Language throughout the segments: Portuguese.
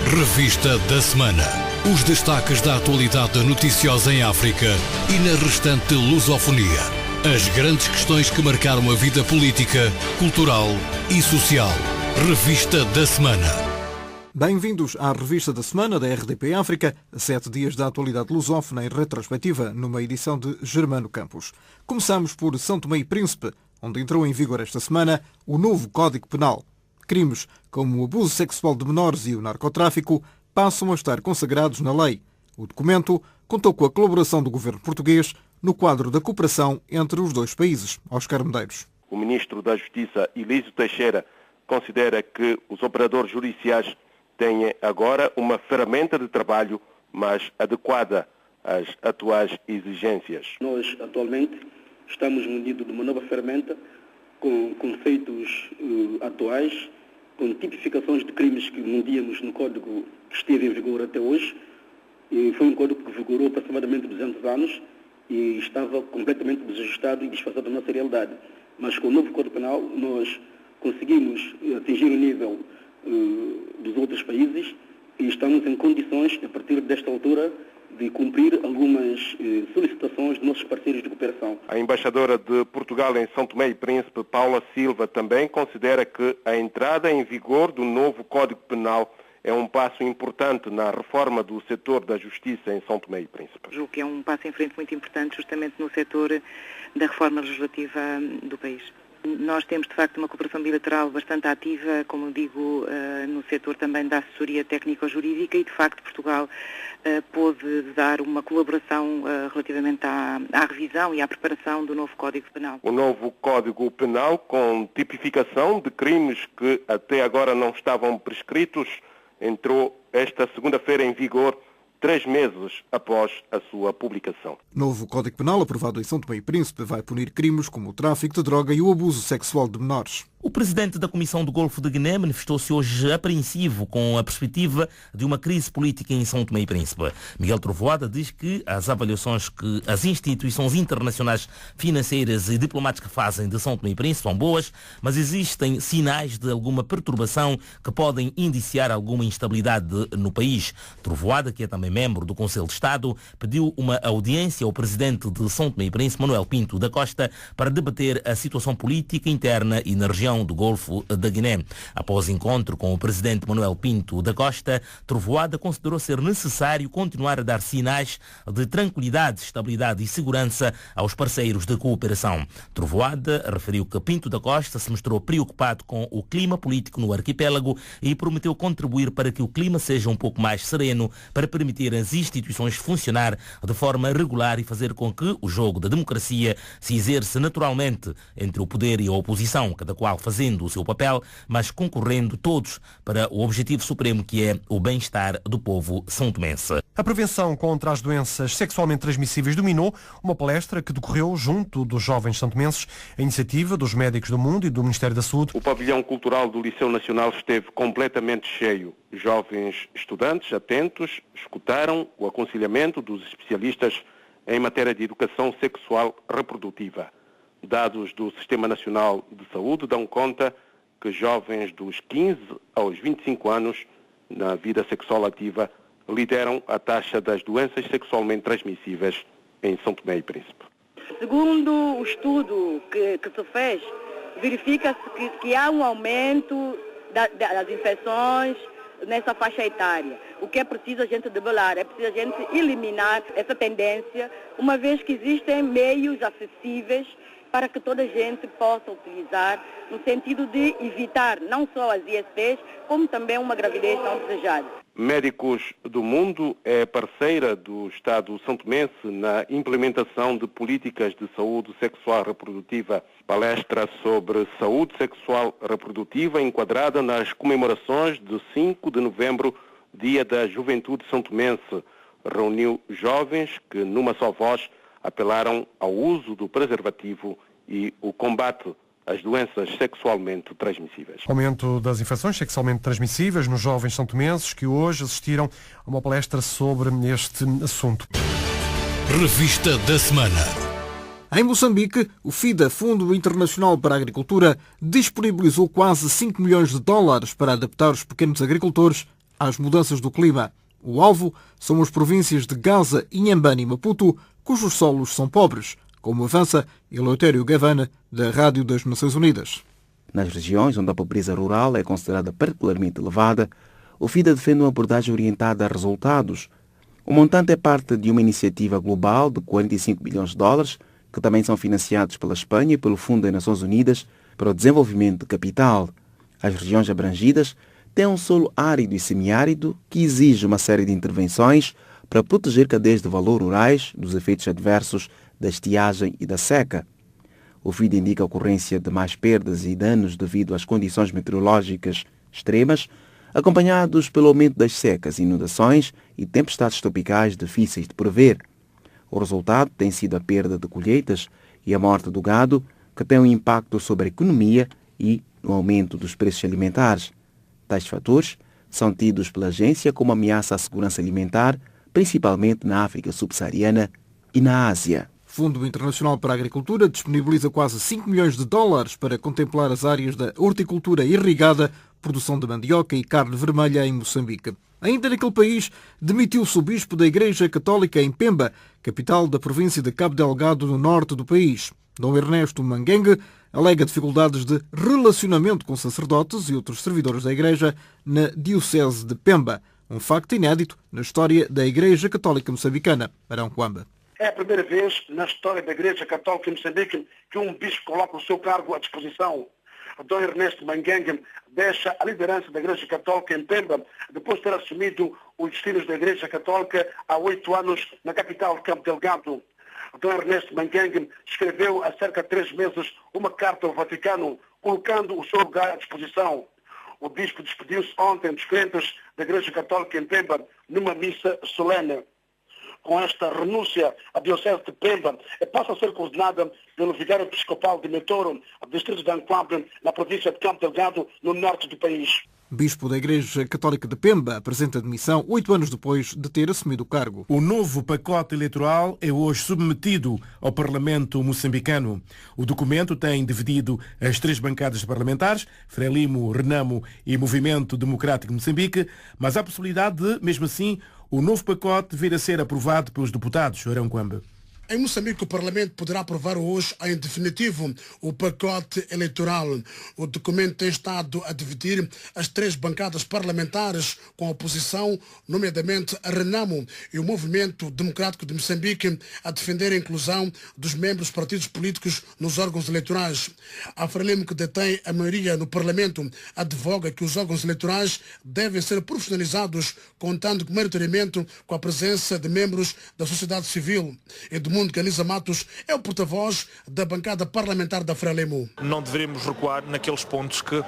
Revista da Semana. Os destaques da atualidade noticiosa em África e na restante lusofonia. As grandes questões que marcaram a vida política, cultural e social. Revista da Semana. Bem-vindos à Revista da Semana da RDP África, 7 dias da atualidade lusófona em retrospectiva, numa edição de Germano Campos. Começamos por São Tomé e Príncipe, onde entrou em vigor esta semana o novo Código Penal. Crimes como o abuso sexual de menores e o narcotráfico passam a estar consagrados na lei. O documento contou com a colaboração do governo português no quadro da cooperação entre os dois países. Oscar Medeiros. O ministro da Justiça, Elísio Teixeira, considera que os operadores judiciais têm agora uma ferramenta de trabalho mais adequada às atuais exigências. Nós, atualmente, estamos munidos de uma nova ferramenta com conceitos atuais, com tipificações de crimes que não víamos no Código que esteve em vigor até hoje. E foi um Código que vigorou aproximadamente 200 anos e estava completamente desajustado e desfasado da nossa realidade. Mas com o novo Código Penal nós conseguimos atingir o nível dos outros países e estamos em condições, a partir desta altura, de cumprir algumas solicitações dos nossos parceiros de cooperação. A embaixadora de Portugal em São Tomé e Príncipe, Paula Silva, também considera que a entrada em vigor do novo Código Penal é um passo importante na reforma do setor da justiça em São Tomé e Príncipe. Julgo que é um passo em frente muito importante justamente no setor da reforma legislativa do país. Nós temos, de facto, uma cooperação bilateral bastante ativa, como digo, no setor também da assessoria técnico-jurídica e, de facto, Portugal pôde dar uma colaboração relativamente à revisão e à preparação do novo Código Penal. O novo Código Penal, com tipificação de crimes que até agora não estavam prescritos, entrou esta segunda-feira em vigor, 3 meses após a sua publicação. Novo Código Penal, aprovado em São Tomé e Príncipe, vai punir crimes como o tráfico de droga e o abuso sexual de menores. O presidente da Comissão do Golfo de Guiné manifestou-se hoje apreensivo com a perspectiva de uma crise política em São Tomé e Príncipe. Miguel Trovoada diz que as avaliações que as instituições internacionais financeiras e diplomáticas fazem de São Tomé e Príncipe são boas, mas existem sinais de alguma perturbação que podem indiciar alguma instabilidade no país. Trovoada, que é também membro do Conselho de Estado, pediu uma audiência ao presidente de São Tomé e Príncipe, Manuel Pinto da Costa, para debater a situação política interna e na região do Golfo da Guiné. Após encontro com o presidente Manuel Pinto da Costa, Trovoada considerou ser necessário continuar a dar sinais de tranquilidade, estabilidade e segurança aos parceiros de cooperação. Trovoada referiu que Pinto da Costa se mostrou preocupado com o clima político no arquipélago e prometeu contribuir para que o clima seja um pouco mais sereno, para permitir às instituições funcionar de forma regular e fazer com que o jogo da democracia se exerça naturalmente entre o poder e a oposição, cada qual fazendo o seu papel, mas concorrendo todos para o objetivo supremo, que é o bem-estar do povo são-tomense. A prevenção contra as doenças sexualmente transmissíveis dominou uma palestra que decorreu junto dos jovens santomenses, a iniciativa dos Médicos do Mundo e do Ministério da Saúde. O pavilhão cultural do Liceu Nacional esteve completamente cheio. Jovens estudantes atentos escutaram o aconselhamento dos especialistas em matéria de educação sexual reprodutiva. Dados do Sistema Nacional de Saúde dão conta que jovens dos 15 aos 25 anos na vida sexual ativa lideram a taxa das doenças sexualmente transmissíveis em São Tomé e Príncipe. Segundo o estudo que se fez, verifica-se que há um aumento das infecções nessa faixa etária. O que é preciso a gente debelar, é preciso a gente eliminar essa tendência, uma vez que existem meios acessíveis para que toda a gente possa utilizar no sentido de evitar não só as ISTs, como também uma gravidez não desejada. Médicos do Mundo é parceira do Estado santomense na implementação de políticas de saúde sexual reprodutiva. Palestra sobre saúde sexual reprodutiva enquadrada nas comemorações de 5 de novembro, Dia da Juventude Santomense. Reuniu jovens que, numa só voz, apelaram ao uso do preservativo e o combate às doenças sexualmente transmissíveis. Aumento das infecções sexualmente transmissíveis nos jovens santomenses que hoje assistiram a uma palestra sobre este assunto. Revista da Semana. Em Moçambique, o FIDA, Fundo Internacional para a Agricultura, disponibilizou quase 5 milhões de dólares para adaptar os pequenos agricultores às mudanças do clima. O alvo são as províncias de Gaza, Inhambane e Maputo, cujos solos são pobres, como avança Eleutério Gavana, da Rádio das Nações Unidas. Nas regiões onde a pobreza rural é considerada particularmente elevada, o FIDA defende uma abordagem orientada a resultados. O montante é parte de uma iniciativa global de 45 bilhões de dólares, que também são financiados pela Espanha e pelo Fundo das Nações Unidas para o Desenvolvimento de Capital. As regiões abrangidas têm um solo árido e semiárido que exige uma série de intervenções para proteger cadeias de valor rurais dos efeitos adversos da estiagem e da seca. O FIDA indica a ocorrência de mais perdas e danos devido às condições meteorológicas extremas, acompanhados pelo aumento das secas, inundações e tempestades tropicais difíceis de prever. O resultado tem sido a perda de colheitas e a morte do gado, que tem um impacto sobre a economia e no aumento dos preços alimentares. Tais fatores são tidos pela agência como ameaça à segurança alimentar, principalmente na África subsaariana e na Ásia. O Fundo Internacional para a Agricultura disponibiliza quase 5 milhões de dólares para contemplar as áreas da horticultura irrigada, produção de mandioca e carne vermelha em Moçambique. Ainda naquele país, demitiu-se o bispo da Igreja Católica em Pemba, capital da província de Cabo Delgado, no norte do país. Dom Ernesto Manguengue alega dificuldades de relacionamento com sacerdotes e outros servidores da Igreja na Diocese de Pemba, um facto inédito na história da Igreja Católica Moçambicana. Arão Coamba. É a primeira vez na história da Igreja Católica em Moçambique que um bispo coloca o seu cargo à disposição. Dom Ernesto Manguengue deixa a liderança da Igreja Católica em Pemba depois de ter assumido os destinos da Igreja Católica há 8 anos na capital de Cabo Delgado. Dom Ernesto Manguengue escreveu há cerca de 3 meses uma carta ao Vaticano colocando o seu lugar à disposição. O bispo despediu-se ontem dos crentes da Igreja Católica em Pemba numa missa solene. Com esta renúncia, a Diocese de Pemba passa a ser coordenada pelo Vigário Episcopal de Metoro, distrito de Anquambe, na província de Cabo Delgado, no norte do país. Bispo da Igreja Católica de Pemba apresenta demissão 8 anos depois de ter assumido o cargo. O novo pacote eleitoral é hoje submetido ao Parlamento moçambicano. O documento tem dividido as 3 bancadas parlamentares, Frelimo, Renamo e Movimento Democrático de Moçambique, mas há a possibilidade de, mesmo assim, o novo pacote vir a ser aprovado pelos deputados. Arão Coamba. Em Moçambique, o Parlamento poderá aprovar hoje, em definitivo, o pacote eleitoral. O documento tem estado a dividir as 3 bancadas parlamentares, com a oposição, nomeadamente a Renamo e o Movimento Democrático de Moçambique, a defender a inclusão dos membros dos partidos políticos nos órgãos eleitorais. A Frelimo, que detém a maioria no Parlamento, advoga que os órgãos eleitorais devem ser profissionalizados, contando maioritariamente com a presença de membros da sociedade civil. Edmundo Ganiza Matos é o porta-voz da bancada parlamentar da Frelimo. Não devemos recuar naqueles pontos que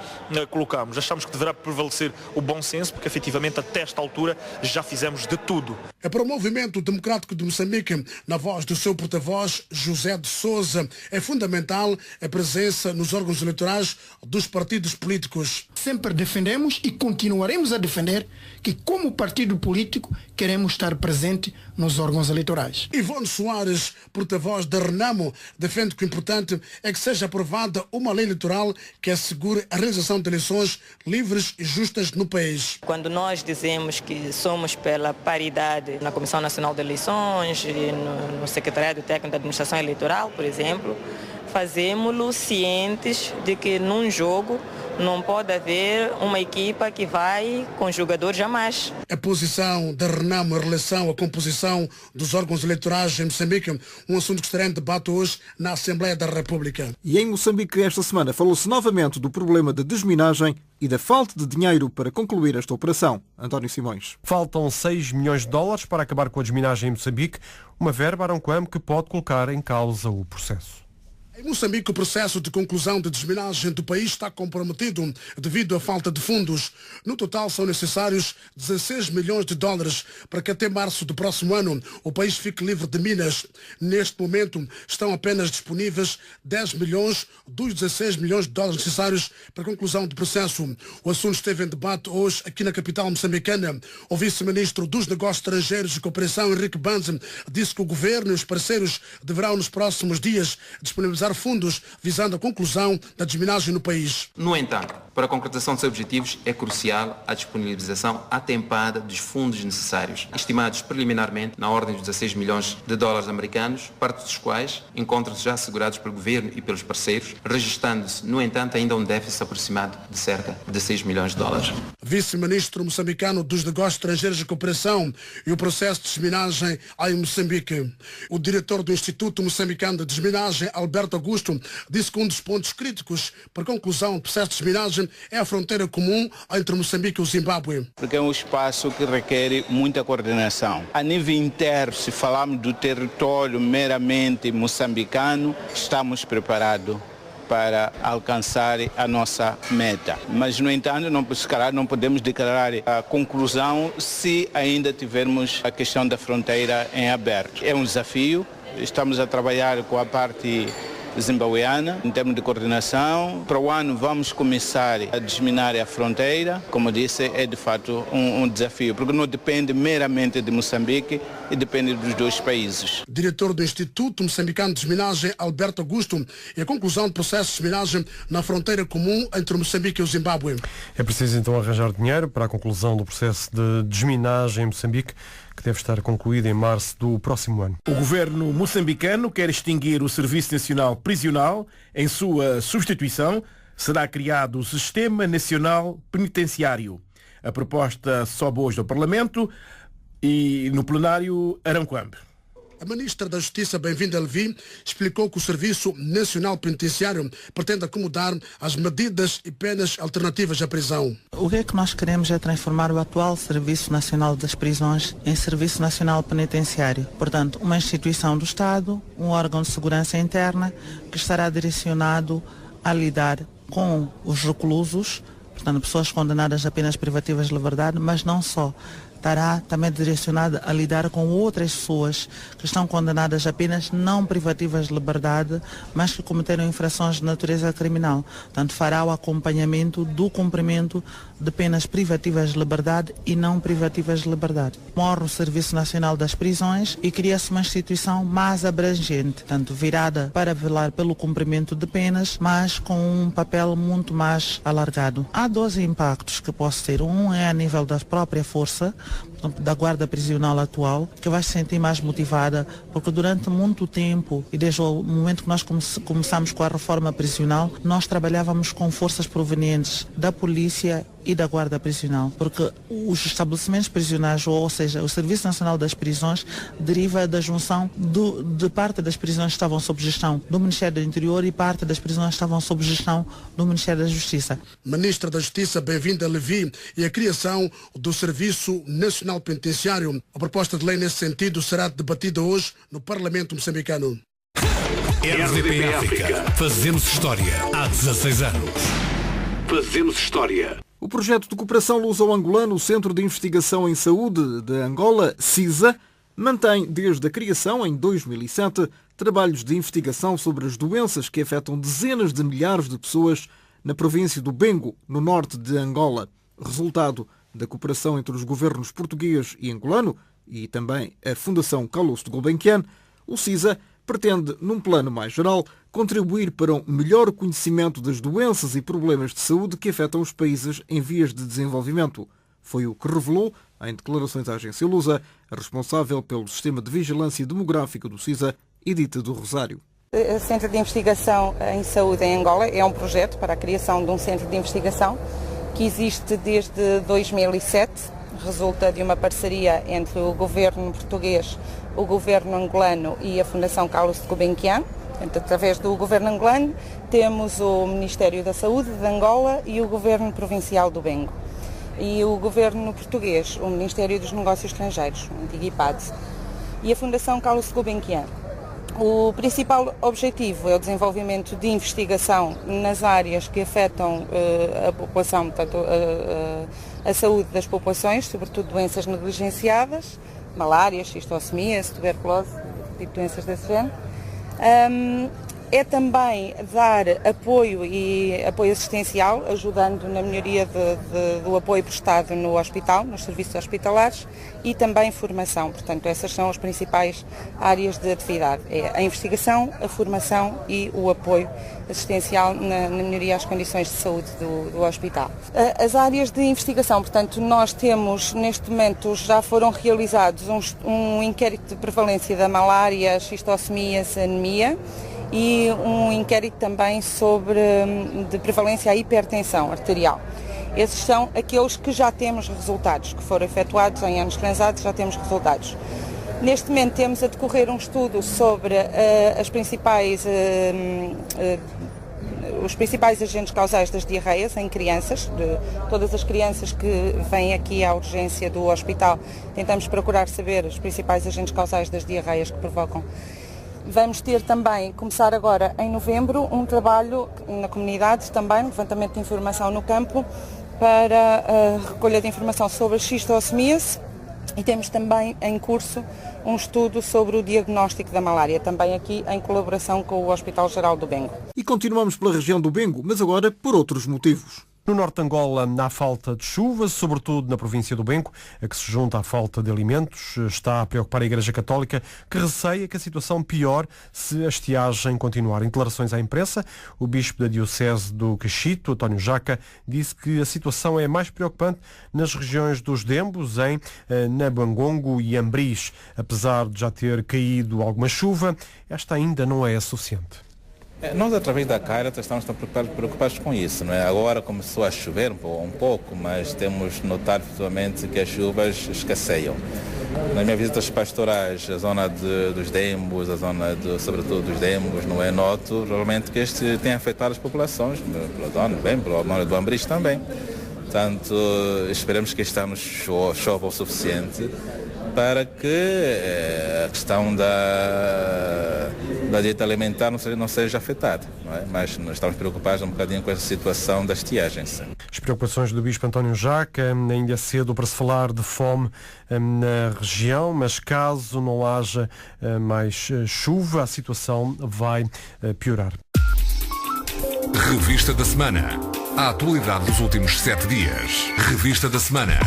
colocamos. Achamos que deverá prevalecer o bom senso, porque efetivamente até esta altura já fizemos de tudo. É para o Movimento Democrático de Moçambique, na voz do seu porta-voz, José de Souza, é fundamental a presença nos órgãos eleitorais dos partidos políticos. Sempre defendemos e continuaremos a defender que, como partido político, queremos estar presente nos órgãos eleitorais. Ivone Soares, porta-voz da Renamo, defende que o importante é que seja aprovada uma lei eleitoral que assegure a realização de eleições livres e justas no país. Quando nós dizemos que somos pela paridade na Comissão Nacional de Eleições, no Secretariado Técnico da Administração Eleitoral, por exemplo, fazemos-lo cientes de que num jogo não pode haver uma equipa que vai com jogadores jamais. A posição da Renamo em relação à composição dos órgãos eleitorais em Moçambique, um assunto que estará em debate hoje na Assembleia da República. E em Moçambique esta semana falou-se novamente do problema da desminagem e da falta de dinheiro para concluir esta operação. António Simões. Faltam 6 milhões de dólares para acabar com a desminagem em Moçambique, uma verba, Arão Coamba, que pode colocar em causa o processo. Em Moçambique, o processo de conclusão de desminagem do país está comprometido devido à falta de fundos. No total, são necessários 16 milhões de dólares para que até março do próximo ano o país fique livre de minas. Neste momento, estão apenas disponíveis 10 milhões dos 16 milhões de dólares necessários para a conclusão do processo. O assunto esteve em debate hoje aqui na capital moçambicana. O vice-ministro dos Negócios Estrangeiros e Cooperação, Henrique Banzi, disse que o governo e os parceiros deverão nos próximos dias disponibilizar mobilizar fundos visando a conclusão da desminagem no país. No entanto, para a concretização dos objetivos é crucial a disponibilização atempada dos fundos necessários, estimados preliminarmente na ordem dos 16 milhões de dólares americanos, parte dos quais encontram-se já assegurados pelo governo e pelos parceiros, registrando-se, no entanto, ainda um déficit aproximado de cerca de 6 milhões de dólares. Vice-ministro moçambicano dos Negócios Estrangeiros e Cooperação e o processo de desminagem em Moçambique. O diretor do Instituto Moçambicano de Desminagem, Alberto Augusto, disse que um dos pontos críticos para a conclusão do processo de desminagem é a fronteira comum entre Moçambique e o Zimbábue. Porque é um espaço que requer muita coordenação. A nível interno, se falarmos do território meramente moçambicano, estamos preparados para alcançar a nossa meta. Mas, no entanto, não podemos declarar a conclusão se ainda tivermos a questão da fronteira em aberto. É um desafio, estamos a trabalhar com a parte zimbabueana em termos de coordenação. Para o ano vamos começar a desminar a fronteira. Como disse, é de fato um desafio, porque não depende meramente de Moçambique e depende dos dois países. Diretor do Instituto Moçambicano de Desminagem, Alberto Augusto, e a conclusão do processo de desminagem na fronteira comum entre Moçambique e o Zimbábue. É preciso então arranjar dinheiro para a conclusão do processo de desminagem em Moçambique, que deve estar concluído em março do próximo ano. O governo moçambicano quer extinguir o Serviço Nacional Prisional. Em sua substituição, será criado o Sistema Nacional Penitenciário. A proposta sobe hoje ao Parlamento e no plenário Aranquambe. A ministra da Justiça, Bem-vinda Levi, explicou que o Serviço Nacional Penitenciário pretende acomodar as medidas e penas alternativas à prisão. O que é que nós queremos é transformar o atual Serviço Nacional das Prisões em Serviço Nacional Penitenciário. Portanto, uma instituição do Estado, um órgão de segurança interna que estará direcionado a lidar com os reclusos, portanto, pessoas condenadas a penas privativas de liberdade, mas não só. Estará também direcionada a lidar com outras pessoas que estão condenadas a penas não privativas de liberdade, mas que cometeram infrações de natureza criminal. Portanto, fará o acompanhamento do cumprimento de penas privativas de liberdade e não privativas de liberdade. Morre o Serviço Nacional das Prisões e cria-se uma instituição mais abrangente, portanto, virada para velar pelo cumprimento de penas, mas com um papel muito mais alargado. Há 12 impactos que posso ter. Um é a nível da própria força da guarda prisional atual, que vai se sentir mais motivada, porque durante muito tempo, e desde o momento que nós começamos com a reforma prisional, nós trabalhávamos com forças provenientes da polícia e da guarda prisional, porque os estabelecimentos prisionais, ou seja, o Serviço Nacional das Prisões, deriva da junção de parte das prisões que estavam sob gestão do Ministério do Interior e parte das prisões que estavam sob gestão do Ministério da Justiça. Ministra da Justiça, Bem-vinda Levi, e a criação do Serviço Nacional Penitenciário. A proposta de lei nesse sentido será debatida hoje no Parlamento moçambicano. RDP África. Fazemos história há 16 anos. Fazemos história. O projeto de cooperação luso-angolano, o Centro de Investigação em Saúde de Angola, CISA, mantém desde a criação, em 2007, trabalhos de investigação sobre as doenças que afetam dezenas de milhares de pessoas na província do Bengo, no norte de Angola. Resultado da cooperação entre os governos português e angolano e também a Fundação Carlos de Gulbenkian, o CISA pretende, num plano mais geral, contribuir para um melhor conhecimento das doenças e problemas de saúde que afetam os países em vias de desenvolvimento. Foi o que revelou, em declarações à agência Lusa, a responsável pelo Sistema de Vigilância Demográfica do CISA, Edita do Rosário. O Centro de Investigação em Saúde em Angola é um projeto para a criação de um centro de investigação que existe desde 2007, resulta de uma parceria entre o governo português, o governo angolano e a Fundação Carlos de Gulbenkian. Através do governo angolano temos o Ministério da Saúde de Angola e o governo provincial do Bengo. E o governo português, o Ministério dos Negócios Estrangeiros, o antigo IPAD, e a Fundação Carlos de Gulbenkian. O principal objetivo é o desenvolvimento de investigação nas áreas que afetam a população, portanto, a saúde das populações, sobretudo doenças negligenciadas, malária, xistostomia, tuberculose, tipo de doenças desse género. É também dar apoio e apoio assistencial, ajudando na melhoria do apoio prestado no hospital, nos serviços hospitalares, e também formação. Portanto, essas são as principais áreas de atividade. É a investigação, a formação e o apoio assistencial na melhoria das condições de saúde do hospital. As áreas de investigação, portanto, nós temos, neste momento, já foram realizados um inquérito de prevalência da malária, xistosmias, anemia, e um inquérito também de prevalência à hipertensão arterial. Esses são aqueles que já temos resultados, que foram efetuados em anos transados, já temos resultados. Neste momento temos a decorrer um estudo sobre os principais agentes causais das diarreias em crianças, de todas as crianças que vêm aqui à urgência do hospital. Tentamos procurar saber os principais agentes causais das diarreias que provocam. Vamos ter também, começar agora em novembro, um trabalho na comunidade também, levantamento de informação no campo, para a recolha de informação sobre a xistossomíase, e temos também em curso um estudo sobre o diagnóstico da malária, também aqui em colaboração com o Hospital Geral do Bengo. E continuamos pela região do Bengo, mas agora por outros motivos. No norte de Angola há falta de chuva, sobretudo na província do Benco, a que se junta à falta de alimentos. Está a preocupar a Igreja Católica, que receia que a situação piore se a estiagem continuar. Em declarações à imprensa, o bispo da Diocese do Cachito, António Jaca, disse que a situação é mais preocupante nas regiões dos Dembos, em Nabangongo e Ambris. Apesar de já ter caído alguma chuva, esta ainda não é suficiente. Nós, através da Caritas, estamos preocupados com isso, não é? Agora começou a chover um pouco, mas temos notado efetivamente que as chuvas escasseiam. Nas minhas visitas pastorais, a zona dos Dembos, sobretudo dos Dembos, não é? Noto realmente que este tem afetado as populações, pela zona do Ambris também. Portanto, esperamos que este ano chova o suficiente para que a questão da dieta alimentar não seja afetada, não é? Mas nós estamos preocupados um bocadinho com essa situação das estiagens. As preocupações do bispo António Jaca, ainda é cedo para se falar de fome na região, mas caso não haja mais chuva, a situação vai piorar. Revista da Semana. A atualidade dos últimos 7 dias. Revista da Semana.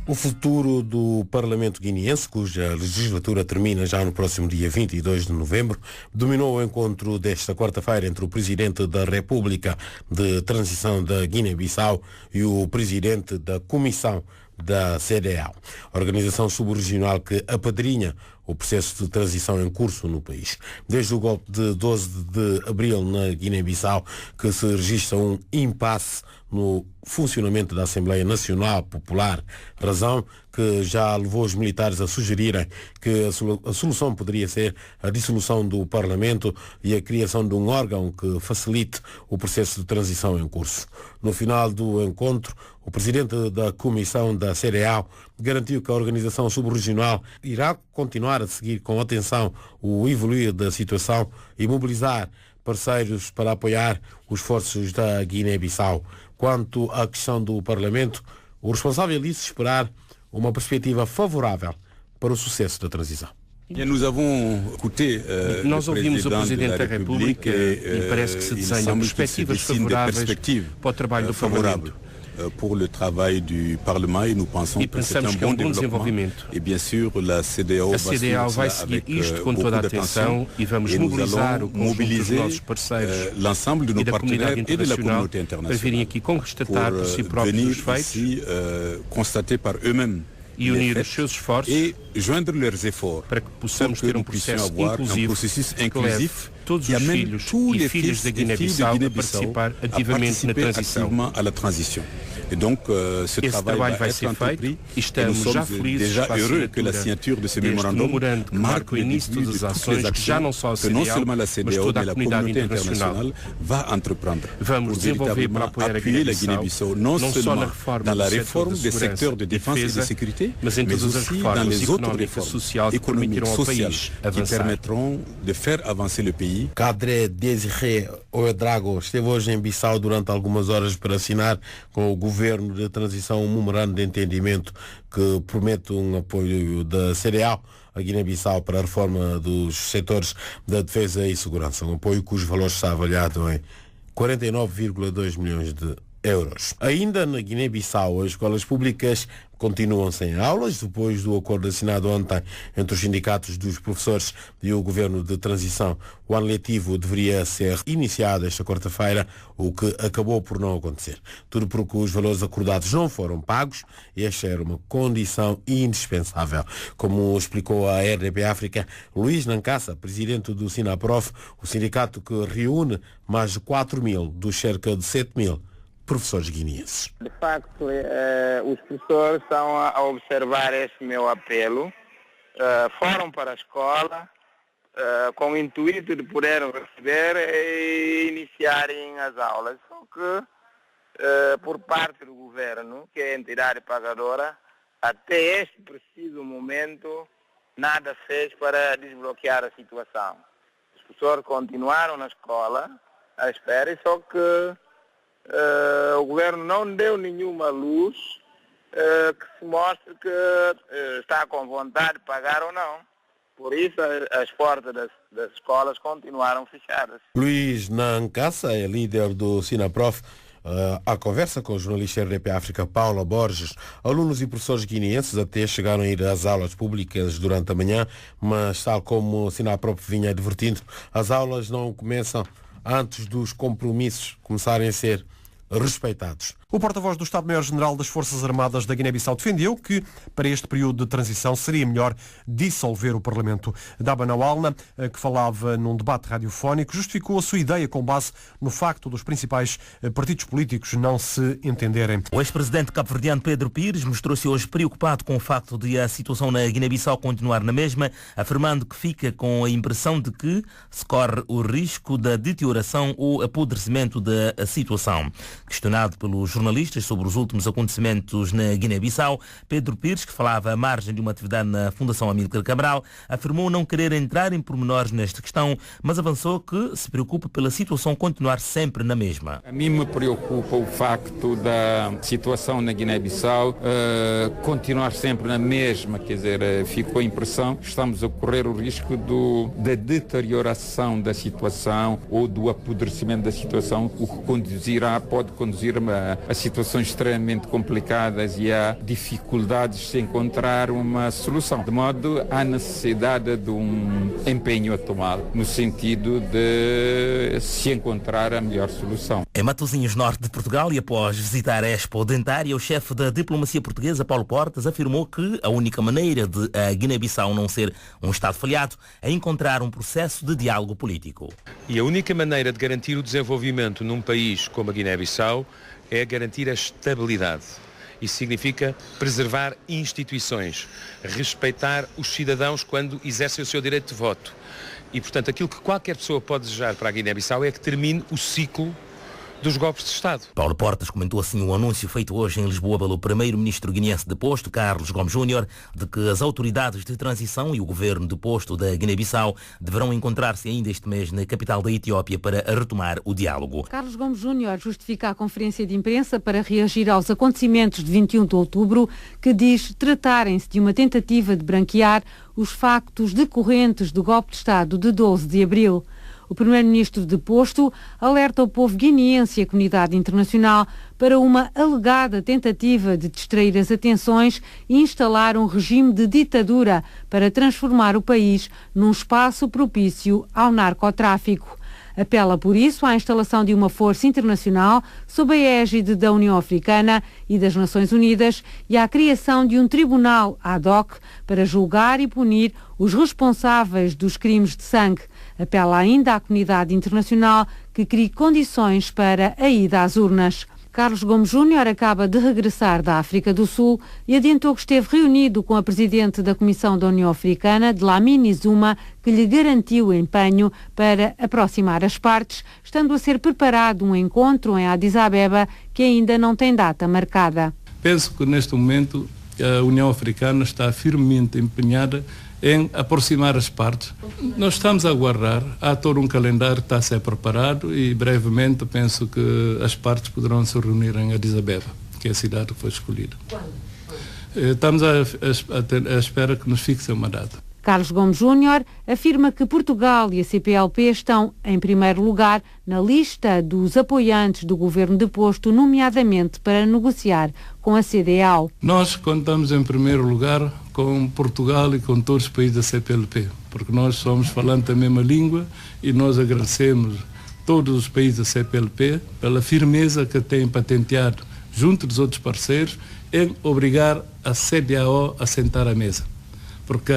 O futuro do Parlamento guineense, cuja legislatura termina já no próximo dia 22 de novembro, dominou o encontro desta quarta-feira entre o Presidente da República de Transição da Guiné-Bissau e o Presidente da Comissão da CEDEAO, organização subregional que apadrinha o processo de transição em curso no país. Desde o golpe de 12 de abril na Guiné-Bissau, que se registra um impasse no funcionamento da Assembleia Nacional Popular, razão que já levou os militares a sugerirem que a solução poderia ser a dissolução do Parlamento e a criação de um órgão que facilite o processo de transição em curso. No final do encontro, o Presidente da Comissão da CEDEAO garantiu que a organização subregional irá continuar a seguir com atenção o evoluir da situação e mobilizar parceiros para apoiar os esforços da Guiné-Bissau. Quanto à questão do Parlamento, o responsável disse esperar uma perspectiva favorável para o sucesso da transição. Nós ouvimos o Presidente da República e parece que se desenham perspectivas favoráveis para o trabalho do Parlamento. E pensamos que é um bom desenvolvimento. A CEDEAO vai seguir isto com toda a atenção e vamos mobilizar o conjunto dos nossos parceiros e da comunidade internacional para virem aqui constatar por si próprios os feitos e unir os seus esforços para que possamos ter um processo inclusivo que leve todos os filhos e filhas da Guiné-Bissau a participar ativamente na transição. Esse trabalho vai ser feito e estamos já felizes com a assinatura deste memorando que marca o início de todas as ações que já não só a CEDEAO, mas toda a comunidade internacional vamos desenvolver para apoiar a Guiné-Bissau, não só na reforma do setor de defesa e defesa, mas em todas as reformas económicas e sociais que permitirão ao país avançar. Cadre Desiré Ouedraogo esteve hoje em Bissau durante algumas horas para assinar com o governo de transição um memorando de entendimento que promete um apoio da CEDEAO a Guiné-Bissau para a reforma dos setores da defesa e segurança, um apoio cujo valor está avaliado em 49,2 milhões de euros. Ainda na Guiné-Bissau, as escolas públicas continuam sem aulas, depois do acordo assinado ontem entre os sindicatos dos professores e o governo de transição. O ano letivo deveria ser iniciado esta quarta-feira, o que acabou por não acontecer. Tudo porque os valores acordados não foram pagos e esta era uma condição indispensável. Como explicou a RDP África, Luís Nancassa, presidente do SINAPROF, o sindicato que reúne mais de 4 mil dos cerca de 7 mil professores guineenses. De facto, os professores estão a observar esse meu apelo, foram para a escola com o intuito de poderem receber e iniciarem as aulas, só que por parte do governo, que é a entidade pagadora, até este preciso momento nada fez para desbloquear a situação. Os professores continuaram na escola à espera, só que o governo não deu nenhuma luz que se mostre que está com vontade de pagar ou não. Por isso as portas das escolas continuaram fechadas. Luís Nancassa é líder do SINAPROF. À conversa com o jornalista RDP África Paula Borges, alunos e professores guineenses até chegaram a ir às aulas públicas durante a manhã, mas tal como o SINAPROF vinha advertindo, as aulas não começam antes dos compromissos começarem a ser respeitados. O porta-voz do Estado-Maior-General das Forças Armadas da Guiné-Bissau defendeu que, para este período de transição, seria melhor dissolver o Parlamento. Daba Nawalna, que falava num debate radiofónico, justificou a sua ideia com base no facto dos principais partidos políticos não se entenderem. O ex-presidente cabo-verdiano Pedro Pires mostrou-se hoje preocupado com o facto de a situação na Guiné-Bissau continuar na mesma, afirmando que fica com a impressão de que se corre o risco da deterioração ou apodrecimento da situação. Questionado pelos jornalistas sobre os últimos acontecimentos na Guiné-Bissau, Pedro Pires, que falava à margem de uma atividade na Fundação Amílcar Cabral, afirmou não querer entrar em pormenores nesta questão, mas avançou que se preocupa pela situação continuar sempre na mesma. A mim me preocupa o facto da situação na Guiné-Bissau continuar sempre na mesma, quer dizer, ficou a impressão que estamos a correr o risco da deterioração da situação ou do apodrecimento da situação, o que pode conduzir a situações extremamente complicadas e a dificuldades de se encontrar uma solução. De modo, há necessidade de um empenho a tomar no sentido de se encontrar a melhor solução. Em Matosinhos, norte de Portugal, e após visitar a Expo Dentária, o chefe da diplomacia portuguesa, Paulo Portas, afirmou que a única maneira de a Guiné-Bissau não ser um Estado falhado é encontrar um processo de diálogo político. E a única maneira de garantir o desenvolvimento num país como a Guiné-Bissau é garantir a estabilidade. Isso significa preservar instituições, respeitar os cidadãos quando exercem o seu direito de voto. E, portanto, aquilo que qualquer pessoa pode desejar para a Guiné-Bissau é que termine o ciclo dos golpes de Estado. Paulo Portas comentou assim o anúncio feito hoje em Lisboa pelo primeiro-ministro guineense deposto, Carlos Gomes Júnior, de que as autoridades de transição e o governo deposto da Guiné-Bissau deverão encontrar-se ainda este mês na capital da Etiópia para retomar o diálogo. Carlos Gomes Júnior justifica a conferência de imprensa para reagir aos acontecimentos de 21 de outubro, que diz tratarem-se de uma tentativa de branquear os factos decorrentes do golpe de Estado de 12 de abril. O primeiro-ministro deposto alerta o povo guineense e a comunidade internacional para uma alegada tentativa de distrair as atenções e instalar um regime de ditadura para transformar o país num espaço propício ao narcotráfico. Apela, por isso, à instalação de uma força internacional sob a égide da União Africana e das Nações Unidas e à criação de um tribunal ad hoc para julgar e punir os responsáveis dos crimes de sangue. Apela ainda à comunidade internacional que crie condições para a ida às urnas. Carlos Gomes Júnior acaba de regressar da África do Sul e adiantou que esteve reunido com a presidente da Comissão da União Africana, Dlamini Zuma, que lhe garantiu o empenho para aproximar as partes, estando a ser preparado um encontro em Addis Abeba que ainda não tem data marcada. Penso que neste momento a União Africana está firmemente empenhada em aproximar as partes. Nós estamos a aguardar, há todo um calendário que está a ser preparado e brevemente penso que as partes poderão se reunir em Addis Abeba, que é a cidade que foi escolhida. Estamos à espera que nos fixe uma data. Carlos Gomes Júnior afirma que Portugal e a CPLP estão em primeiro lugar na lista dos apoiantes do governo deposto, nomeadamente para negociar com a CDAO. Nós contamos em primeiro lugar com Portugal e com todos os países da CPLP, porque nós somos falantes da mesma língua e nós agradecemos todos os países da CPLP pela firmeza que têm patenteado junto dos outros parceiros em obrigar a CDAO a sentar à mesa. Porque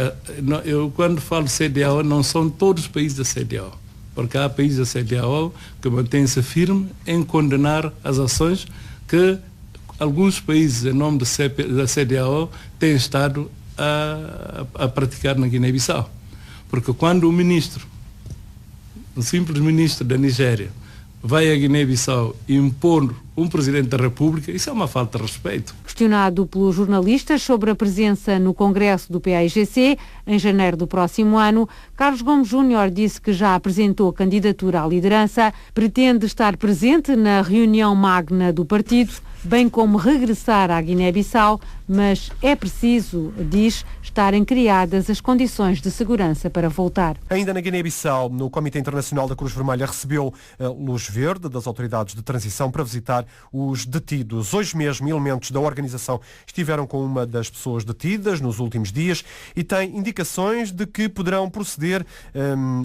eu, quando falo CDAO, não são todos os países da CDAO, porque há países da CDAO que mantêm-se firme em condenar as ações que alguns países, em nome da CDAO, têm estado a praticar na Guiné-Bissau. Porque quando um simples ministro da Nigéria vai à Guiné-Bissau impor um presidente da República, isso é uma falta de respeito. Questionado pelos jornalistas sobre a presença no Congresso do PAIGC em janeiro do próximo ano, Carlos Gomes Júnior disse que já apresentou candidatura à liderança, pretende estar presente na reunião magna do partido, bem como regressar à Guiné-Bissau, mas é preciso, diz, estarem criadas as condições de segurança para voltar. Ainda na Guiné-Bissau, o Comitê Internacional da Cruz Vermelha recebeu luz verde das autoridades de transição para visitar os detidos. Hoje mesmo, elementos da organização estiveram com uma das pessoas detidas nos últimos dias e têm indicações de que poderão proceder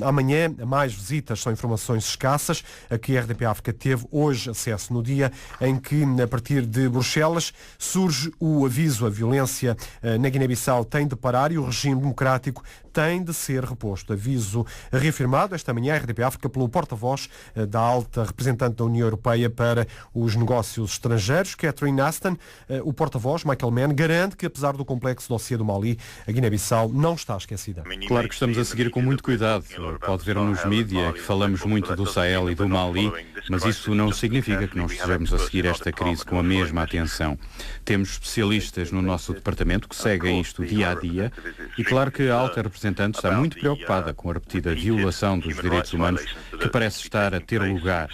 amanhã a mais visitas. São informações escassas a que a RDP África teve hoje acesso no dia em que, a partir de Bruxelas, surge o aviso: a violência na Guiné-Bissau tem de parar e o regime democrático tem de ser reposto. Aviso reafirmado esta manhã à RDP África pelo porta-voz da alta representante da União Europeia para os negócios estrangeiros, Catherine Ashton. O porta-voz, Michael Mann, garante que, apesar do complexo dossiê do Mali, a Guiné-Bissau não está esquecida. Claro que estamos a seguir com muito cuidado. Pode ver nos mídias que falamos muito do Sahel e do Mali, mas isso não significa que não estejamos a seguir esta crise com a mesma atenção. Temos especialistas no nosso departamento que seguem isto dia a dia e claro que a alta representante está muito preocupada com a repetida violação dos direitos humanos que parece estar a ter lugar.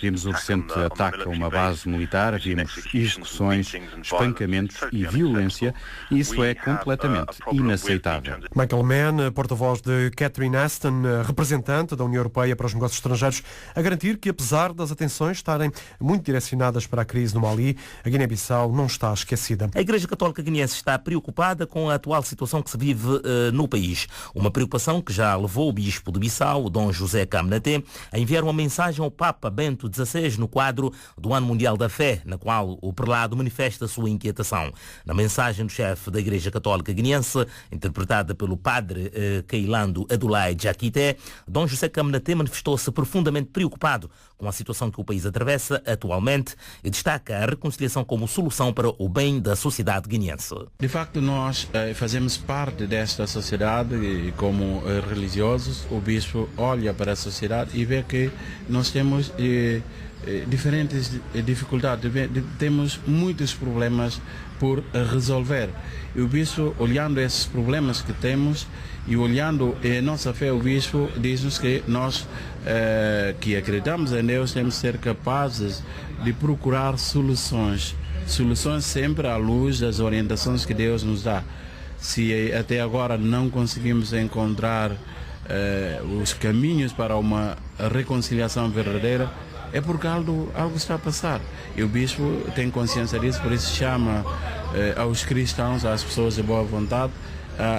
Vimos o recente ataque a uma base militar, vimos execuções, espancamentos e violência, e isso é completamente inaceitável. Michael Mann, porta-voz de Catherine Ashton, representante da União Europeia para os negócios estrangeiros, a garantir que, apesar das atenções estarem muito direcionadas para a crise no Mali, a Guiné-Bissau não está esquecida. A Igreja Católica Guineense está preocupada com a atual situação que se vive no país. Uma preocupação que já levou o bispo de Bissau, Dom José Camnaté, a enviar uma mensagem ao Papa Bento XVI no quadro do Ano Mundial da Fé, na qual o prelado manifesta a sua inquietação. Na mensagem do chefe da Igreja Católica Guineense, interpretada pelo padre Keilando Adulai Jakité, Dom José Camnaté manifestou-se profundamente preocupado com a situação que o país atravessa atualmente e destaca a reconciliação como solução para o bem da sociedade guineense. De facto, nós fazemos parte desta sociedade e como religiosos, o bispo olha para a sociedade e vê que nós temos diferentes dificuldades, temos muitos problemas por resolver. E o bispo, olhando esses problemas que temos e olhando a nossa fé, o bispo diz-nos que nós que acreditamos em Deus temos de ser capazes de procurar soluções sempre à luz das orientações que Deus nos dá. Se até agora não conseguimos encontrar os caminhos para uma reconciliação verdadeira, é porque algo está a passar. E o bispo tem consciência disso, por isso chama aos cristãos, às pessoas de boa vontade,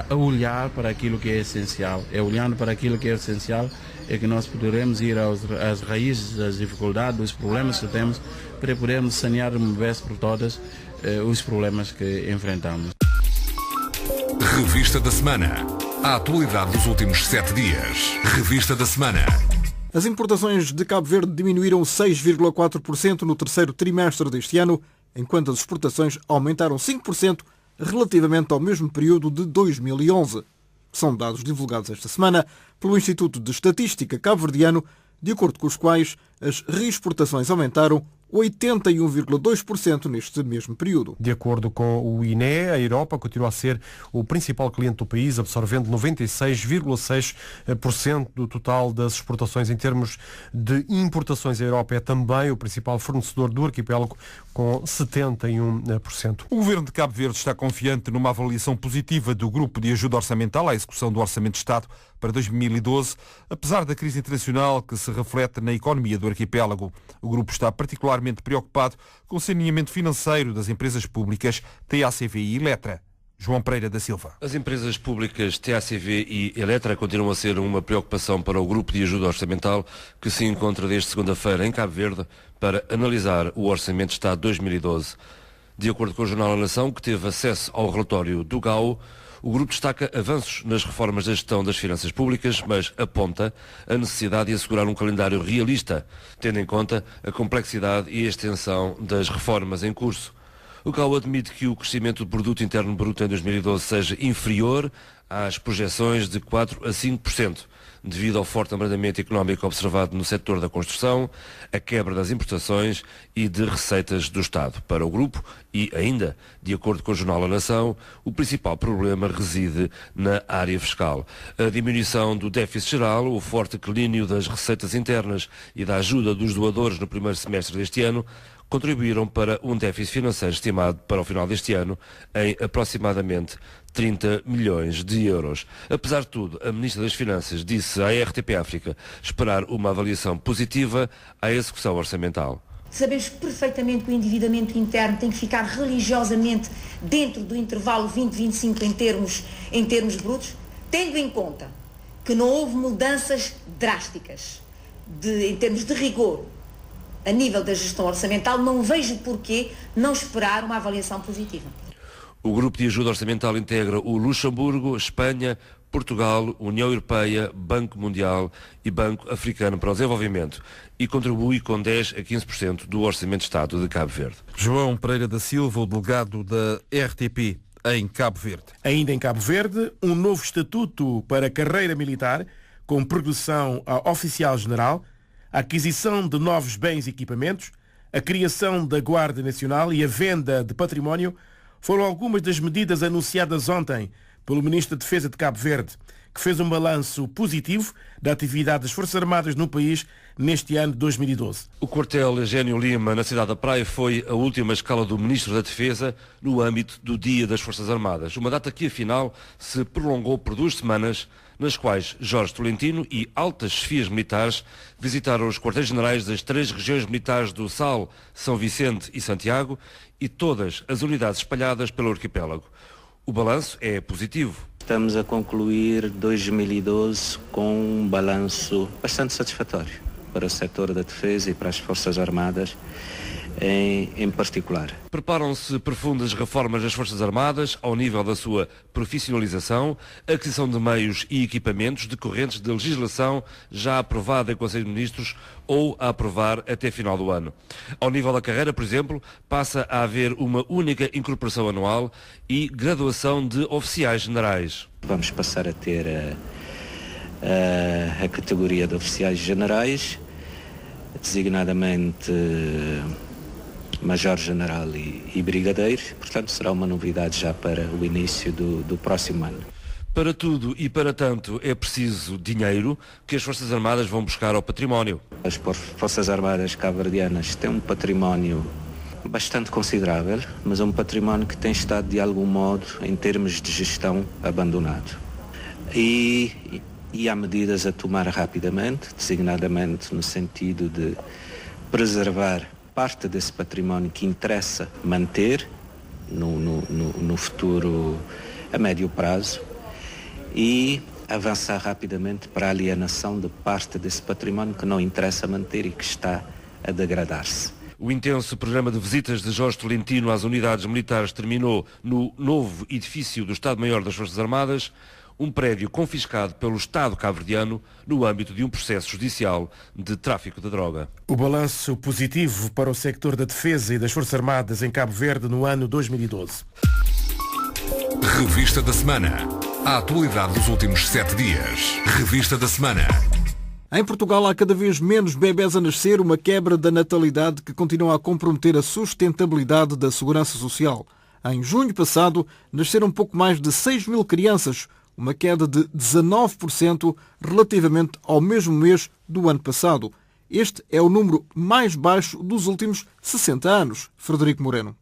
a olhar para aquilo que é essencial. É olhando para aquilo que é essencial é que nós poderemos ir às raízes das dificuldades, dos problemas que temos, para podermos sanear de uma vez por todas os problemas que enfrentamos. Revista da Semana. A atualidade dos últimos 7 dias. Revista da Semana. As importações de Cabo Verde diminuíram 6,4% no terceiro trimestre deste ano, enquanto as exportações aumentaram 5% relativamente ao mesmo período de 2011. São dados divulgados esta semana pelo Instituto de Estatística Cabo-Verdiano, de acordo com os quais as reexportações aumentaram 81,2% neste mesmo período. De acordo com o INE, a Europa continua a ser o principal cliente do país, absorvendo 96,6% do total das exportações. Em termos de importações, a Europa é também o principal fornecedor do arquipélago, com 71%. O Governo de Cabo Verde está confiante numa avaliação positiva do Grupo de Ajuda Orçamental à execução do Orçamento de Estado para 2012, apesar da crise internacional que se reflete na economia do arquipélago. O grupo está particularmente preocupado com o saneamento financeiro das empresas públicas TACV e Eletra. João Pereira da Silva. As empresas públicas TACV e Eletra continuam a ser uma preocupação para o Grupo de Ajuda Orçamental, que se encontra desde segunda-feira em Cabo Verde para analisar o Orçamento de Estado de 2012. De acordo com o Jornal A Nação, que teve acesso ao relatório do GAO, o grupo destaca avanços nas reformas da gestão das finanças públicas, mas aponta a necessidade de assegurar um calendário realista, tendo em conta a complexidade e a extensão das reformas em curso. O GAO admite que o crescimento do produto interno bruto em 2012 seja inferior às projeções de 4% a 5%, devido ao forte abrandamento económico observado no setor da construção, a quebra das importações e de receitas do Estado. Para o grupo, e ainda, de acordo com o Jornal A Nação, o principal problema reside na área fiscal. A diminuição do déficit geral, o forte declínio das receitas internas e da ajuda dos doadores no primeiro semestre deste ano contribuíram para um déficit financeiro estimado para o final deste ano em aproximadamente 30 milhões de euros. Apesar de tudo, a Ministra das Finanças disse à RTP África esperar uma avaliação positiva à execução orçamental. Sabemos perfeitamente que o endividamento interno tem que ficar religiosamente dentro do intervalo 20-25 em termos brutos, tendo em conta que não houve mudanças drásticas em termos de rigor a nível da gestão orçamental, não vejo porquê não esperar uma avaliação positiva. O Grupo de Ajuda Orçamental integra o Luxemburgo, Espanha, Portugal, União Europeia, Banco Mundial e Banco Africano para o Desenvolvimento e contribui com 10 a 15% do Orçamento de Estado de Cabo Verde. João Pereira da Silva, o delegado da RTP em Cabo Verde. Ainda em Cabo Verde, um novo estatuto para a carreira militar, com progressão a oficial-general, a aquisição de novos bens e equipamentos, a criação da Guarda Nacional e a venda de património foram algumas das medidas anunciadas ontem pelo Ministro da Defesa de Cabo Verde, que fez um balanço positivo da atividade das Forças Armadas no país neste ano de 2012. O quartel Eugênio Lima, na cidade da Praia, foi a última escala do Ministro da Defesa no âmbito do Dia das Forças Armadas. Uma data que, afinal, se prolongou por 2 semanas, nas quais Jorge Tolentino e altas chefias militares visitaram os quartéis-generais das 3 regiões militares do Sal, São Vicente e Santiago e todas as unidades espalhadas pelo arquipélago. O balanço é positivo. Estamos a concluir 2012 com um balanço bastante satisfatório para o setor da defesa e para as Forças Armadas em particular. Preparam-se profundas reformas das Forças Armadas ao nível da sua profissionalização, aquisição de meios e equipamentos decorrentes de legislação já aprovada em Conselho de Ministros ou a aprovar até final do ano. Ao nível da carreira, por exemplo, passa a haver uma única incorporação anual e graduação de oficiais generais. Vamos passar a ter a categoria de oficiais generais, designadamente Major-General e Brigadeiro, portanto será uma novidade já para o início do próximo ano. Para tudo e para tanto é preciso dinheiro que as Forças Armadas vão buscar ao património. As Forças Armadas cabo-verdianas têm um património bastante considerável, mas é um património que tem estado de algum modo, em termos de gestão, abandonado. E há medidas a tomar rapidamente, designadamente no sentido de preservar parte desse património que interessa manter no futuro a médio prazo e avançar rapidamente para a alienação de parte desse património que não interessa manter e que está a degradar-se. O intenso programa de visitas de Jorge Tolentino às unidades militares terminou no novo edifício do Estado-Maior das Forças Armadas, um prédio confiscado pelo Estado cabo-verdiano no âmbito de um processo judicial de tráfico de droga. O balanço positivo para o sector da defesa e das Forças Armadas em Cabo Verde no ano 2012. Revista da Semana. A atualidade dos últimos 7 dias. Revista da Semana. Em Portugal há cada vez menos bebés a nascer, uma quebra da natalidade que continua a comprometer a sustentabilidade da segurança social. Em junho passado, nasceram pouco mais de 6 mil crianças, uma queda de 19% relativamente ao mesmo mês do ano passado. Este é o número mais baixo dos últimos 60 anos. Frederico Moreno.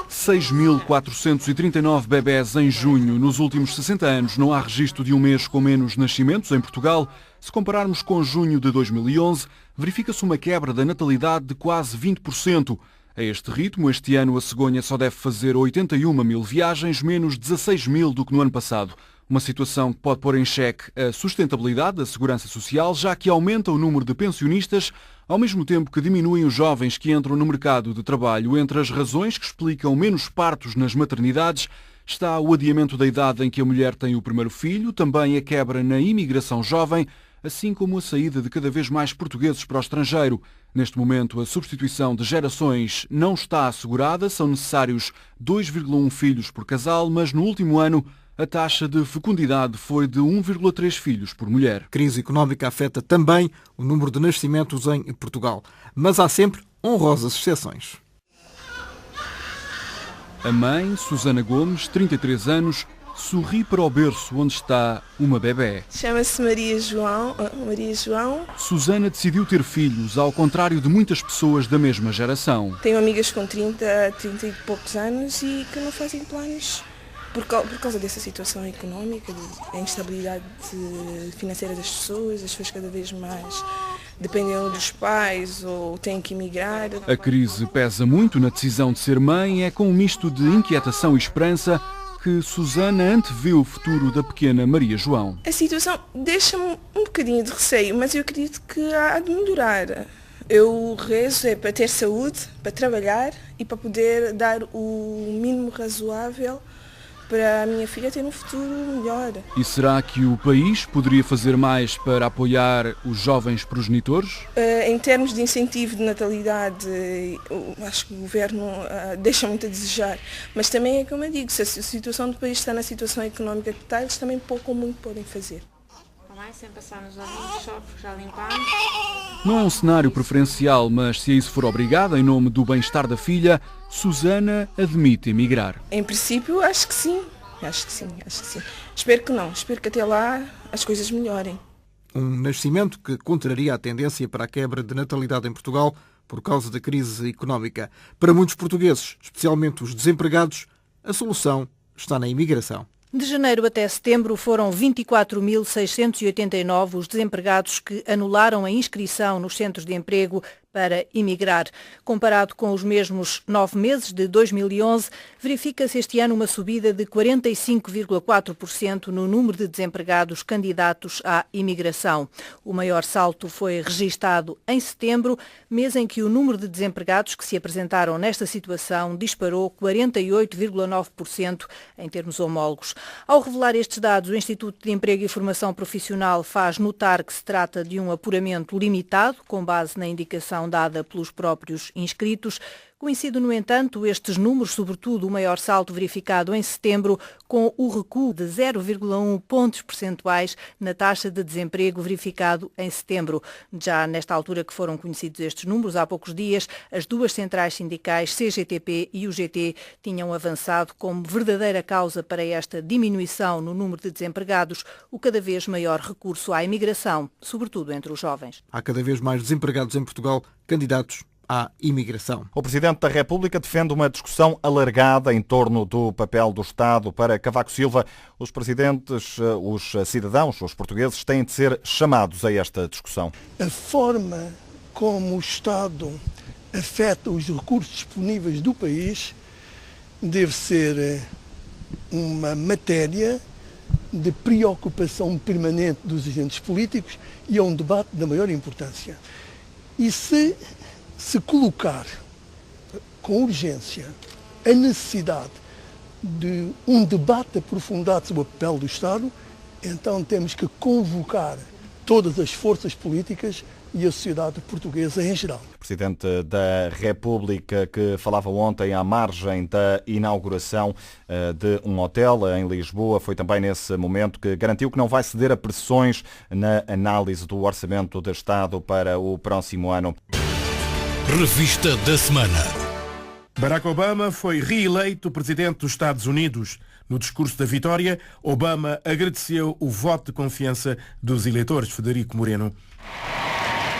6.439 bebés em junho. Nos últimos 60 anos não há registro de um mês com menos nascimentos em Portugal. Se compararmos com junho de 2011, verifica-se uma quebra da natalidade de quase 20%. A este ritmo, este ano a cegonha só deve fazer 81 mil viagens, menos 16 mil do que no ano passado. Uma situação que pode pôr em xeque a sustentabilidade da segurança social, já que aumenta o número de pensionistas, ao mesmo tempo que diminuem os jovens que entram no mercado de trabalho. Entre as razões que explicam menos partos nas maternidades está o adiamento da idade em que a mulher tem o primeiro filho, também a quebra na imigração jovem, assim como a saída de cada vez mais portugueses para o estrangeiro. Neste momento, a substituição de gerações não está assegurada, são necessários 2,1 filhos por casal, mas no último ano a taxa de fecundidade foi de 1,3 filhos por mulher. A crise económica afeta também o número de nascimentos em Portugal, mas há sempre honrosas exceções. A mãe, Susana Gomes, 33 anos, sorri para o berço onde está uma bebé. Chama-se Maria João. Susana decidiu ter filhos, ao contrário de muitas pessoas da mesma geração. Tenho amigas com 30 e poucos anos e que não fazem planos por causa dessa situação económica, da instabilidade financeira das pessoas. As pessoas cada vez mais dependem dos pais ou têm que emigrar. A crise pesa muito na decisão de ser mãe, é com um misto de inquietação e esperança que Susana anteviu o futuro da pequena Maria João. A situação deixa-me um bocadinho de receio, mas eu acredito que há de melhorar. Eu rezo para ter saúde, para trabalhar e para poder dar o mínimo razoável para a minha filha ter um futuro melhor. E será que o país poderia fazer mais para apoiar os jovens progenitores? Em termos de incentivo de natalidade, acho que o governo deixa muito a desejar. Mas também é como eu digo, se a situação do país está na situação económica que está, eles também pouco ou muito podem fazer. Sem passar nos olhinhos, só porque já limpamos. Não é um cenário preferencial, mas se a isso for obrigada, em nome do bem-estar da filha, Susana admite emigrar. Em princípio, acho que sim. Espero que não. Espero que até lá as coisas melhorem. Um nascimento que contraria a tendência para a quebra de natalidade em Portugal por causa da crise económica. Para muitos portugueses, especialmente os desempregados, a solução está na imigração. De janeiro até setembro foram 24.689 os desempregados que anularam a inscrição nos centros de emprego para emigrar. Comparado com os mesmos 9 meses de 2011, verifica-se este ano uma subida de 45,4% no número de desempregados candidatos à imigração. O maior salto foi registado em setembro, mês em que o número de desempregados que se apresentaram nesta situação disparou 48,9% em termos homólogos. Ao revelar estes dados, o Instituto de Emprego e Formação Profissional faz notar que se trata de um apuramento limitado, com base na indicação dada pelos próprios inscritos. Coincide, no entanto, estes números, sobretudo o maior salto verificado em setembro, com o recuo de 0,1 pontos percentuais na taxa de desemprego verificado em setembro. Já nesta altura que foram conhecidos estes números, há poucos dias, as duas centrais sindicais, CGTP e UGT, tinham avançado como verdadeira causa para esta diminuição no número de desempregados o cada vez maior recurso à imigração, sobretudo entre os jovens. Há cada vez mais desempregados em Portugal, candidatos à imigração. O Presidente da República defende uma discussão alargada em torno do papel do Estado. Para Cavaco Silva, os presidentes, os cidadãos, os portugueses, têm de ser chamados a esta discussão. A forma como o Estado afeta os recursos disponíveis do país deve ser uma matéria de preocupação permanente dos agentes políticos e é um debate da maior importância. E se colocar com urgência a necessidade de um debate aprofundado sobre o papel do Estado, então temos que convocar todas as forças políticas e a sociedade portuguesa em geral. O Presidente da República, que falava ontem à margem da inauguração de um hotel em Lisboa, foi também nesse momento que garantiu que não vai ceder a pressões na análise do Orçamento de Estado para o próximo ano. Revista da semana. Barack Obama foi reeleito presidente dos Estados Unidos. No discurso da vitória, Obama agradeceu o voto de confiança dos eleitores. Federico Moreno.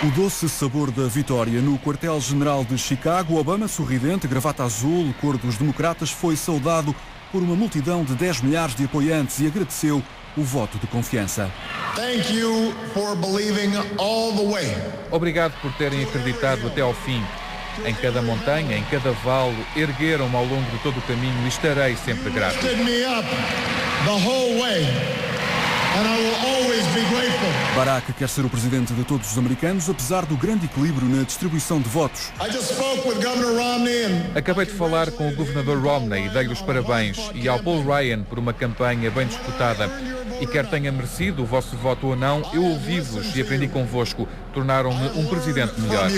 O doce sabor da vitória. No quartel-general de Chicago, Obama, sorridente, gravata azul, cor dos democratas, foi saudado por uma multidão de 10 milhares de apoiantes e agradeceu o voto de confiança. Thank you for believing all the way. Obrigado por terem acreditado até ao fim. Em cada montanha, em cada vale, ergueram-me ao longo de todo o caminho e estarei sempre grato. Barack quer ser o presidente de todos os americanos, apesar do grande equilíbrio na distribuição de votos. Acabei de falar com o governador Romney e dei-lhe os parabéns, e ao Paul Ryan por uma campanha bem disputada. E quer tenha merecido o vosso voto ou não, eu ouvi-vos e aprendi convosco. Tornaram-me um presidente melhor.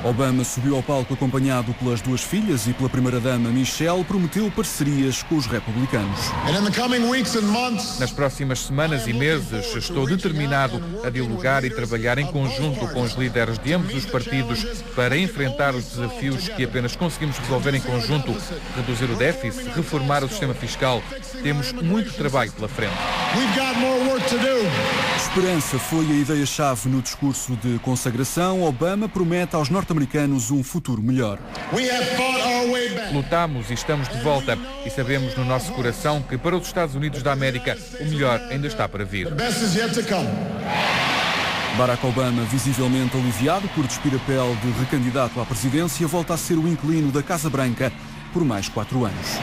Obama subiu ao palco acompanhado pelas duas filhas e pela primeira-dama Michelle, prometeu parcerias com os republicanos. Nas próximas semanas e meses, estou determinado a dialogar e trabalhar em conjunto com os líderes de ambos os partidos para enfrentar os desafios que apenas conseguimos resolver em conjunto, reduzir o déficit, reformar o sistema fiscal. Temos muito trabalho pela frente. Esperança foi a ideia-chave no discurso de consagração. Obama promete aos norte-americanos um futuro melhor. Lutamos e estamos de volta e sabemos no nosso coração que para os Estados Unidos da América o melhor ainda está para vir. Barack Obama, visivelmente aliviado por despir a pele de recandidato à presidência, volta a ser o inquilino da Casa Branca por mais 4 anos.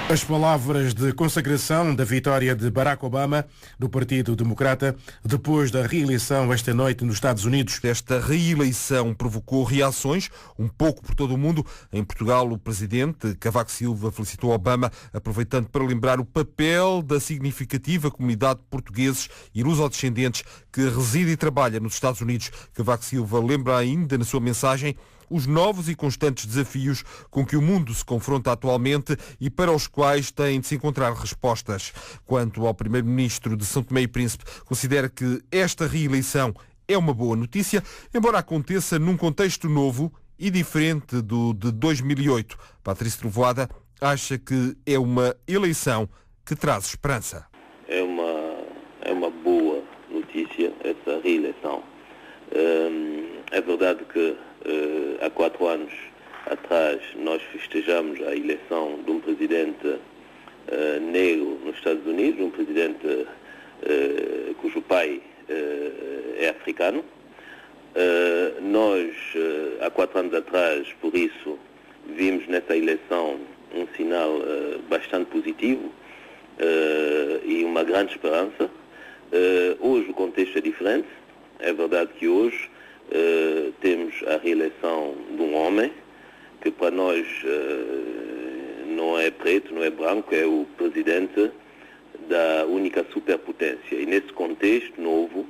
As palavras de consagração da vitória de Barack Obama do Partido Democrata depois da reeleição esta noite nos Estados Unidos. Esta reeleição provocou reações um pouco por todo o mundo. Em Portugal, o presidente Cavaco Silva felicitou Obama, aproveitando para lembrar o papel da significativa comunidade de portugueses e lusodescendentes que reside e trabalha nos Estados Unidos. Cavaco Silva lembra ainda na sua mensagem os novos e constantes desafios com que o mundo se confronta atualmente e para os quais têm de se encontrar respostas. Quanto ao primeiro-ministro de São Tomé e Príncipe, considera que esta reeleição é uma boa notícia, embora aconteça num contexto novo e diferente do de 2008. Patrício Trovoada acha que é uma eleição que traz esperança. É uma boa notícia essa reeleição. É verdade que há 4 anos atrás nós festejamos a eleição de um presidente negro nos Estados Unidos, um presidente cujo pai é africano. Nós, há 4 anos atrás, por isso, vimos nessa eleição um sinal bastante positivo e uma grande esperança. Hoje o contexto é diferente. É verdade que hoje temos a reeleição de um homem que para nós não é preto, não é branco, é o presidente da única superpotência. E nesse contexto novo,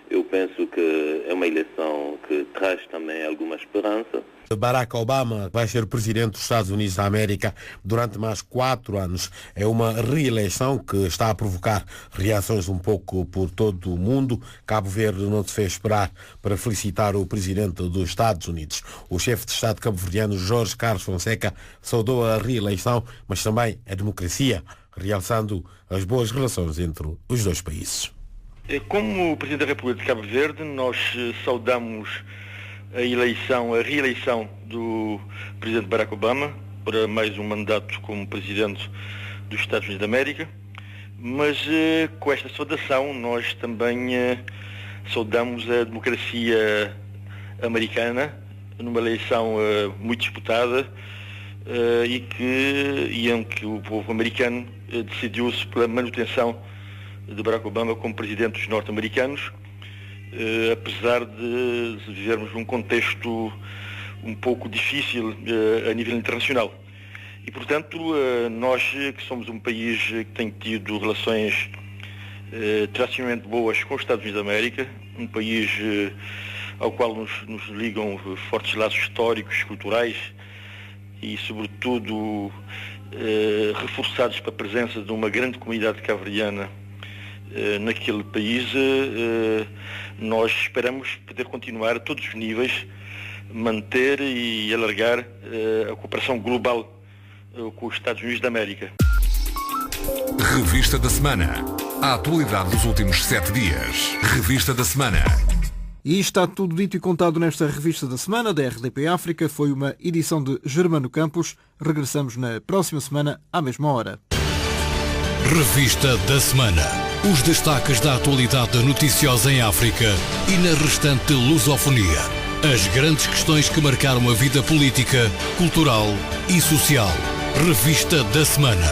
eu penso que é uma eleição que traz também alguma esperança. Barack Obama vai ser presidente dos Estados Unidos da América durante mais 4 anos. É uma reeleição que está a provocar reações um pouco por todo o mundo. Cabo Verde não se fez esperar para felicitar o presidente dos Estados Unidos. O chefe de Estado cabo-verdiano Jorge Carlos Fonseca saudou a reeleição, mas também a democracia, realçando as boas relações entre os dois países. Como Presidente da República de Cabo Verde, nós saudamos a reeleição do Presidente Barack Obama para mais um mandato como Presidente dos Estados Unidos da América, mas com esta saudação nós também saudamos a democracia americana numa eleição muito disputada e em que o povo americano decidiu-se pela manutenção de Barack Obama como Presidente dos norte-americanos, apesar de vivermos num contexto um pouco difícil a nível internacional. E, portanto, nós que somos um país que tem tido relações tradicionalmente boas com os Estados Unidos da América, um país ao qual nos ligam fortes laços históricos, culturais e, sobretudo, reforçados pela presença de uma grande comunidade cabo-verdiana naquele país, nós esperamos poder continuar a todos os níveis, manter e alargar a cooperação global com os Estados Unidos da América. Revista da Semana. A atualidade dos últimos 7 dias. Revista da Semana. E está tudo dito e contado nesta Revista da Semana da RDP África. Foi uma edição de Germano Campos. Regressamos na próxima semana, à mesma hora. Revista da Semana. Os destaques da atualidade noticiosa em África e na restante lusofonia. As grandes questões que marcaram a vida política, cultural e social. Revista da Semana.